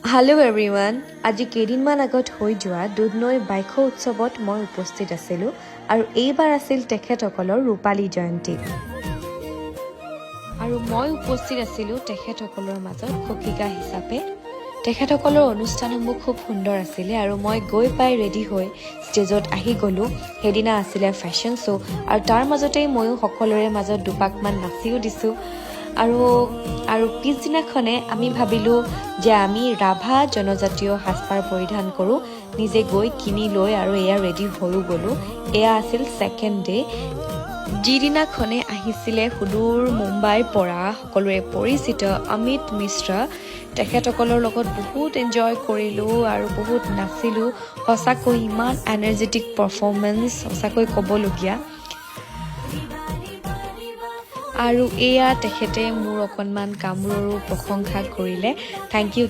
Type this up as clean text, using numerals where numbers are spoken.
hello' everyone আজি কেইদিনমান আগত হৈ যোৱা দুধনৈ বাইখ উৎসৱত মই উপস্থিত আছিলোঁ আৰু এইবাৰ আছিল তেখেতসকলৰ ৰূপালী জয়ন্তী আৰু মই উপস্থিত আছিলোঁ তেখেতসকলৰ মাজত সখিকা হিচাপে তেখেতসকলৰ অনুষ্ঠানসমূহ খুব সুন্দৰ আছিলে আৰু মই গৈ পাই ৰেডি হৈ ষ্টেজত আহি গ'লোঁ সেইদিনা আছিলে ফেশ্বন শ্ব' আৰু তাৰ মাজতেই ময়ো সকলোৰে মাজত দুপাকমান নাচিও দিছোঁ আৰু পিছদিনাখনে আমি ভাবিলোঁ যে আমি ৰাভা জনজাতীয় সাজপাৰ পৰিধান কৰোঁ নিজে গৈ কিনি লৈ আৰু এয়া ৰেডি হৈও গ'লোঁ এয়া আছিল ছেকেণ্ড ডে যিদিনাখনে আহিছিলে সুদূৰ মুম্বাইৰ পৰা সকলোৰে পৰিচিত অমিত মিশ্ৰা তেখেতসকলৰ লগত বহুত এনজয় কৰিলোঁ আৰু বহুত নাচিলোঁ সঁচাকৈ ইমান এনাৰ্জেটিক পাৰফৰ্মেঞ্চ সঁচাকৈ ক'বলগীয়া আৰু এয়া তেখেতে মোৰ অকণমান কামবোৰৰো প্ৰশংসা কৰিলে থেংক ইউ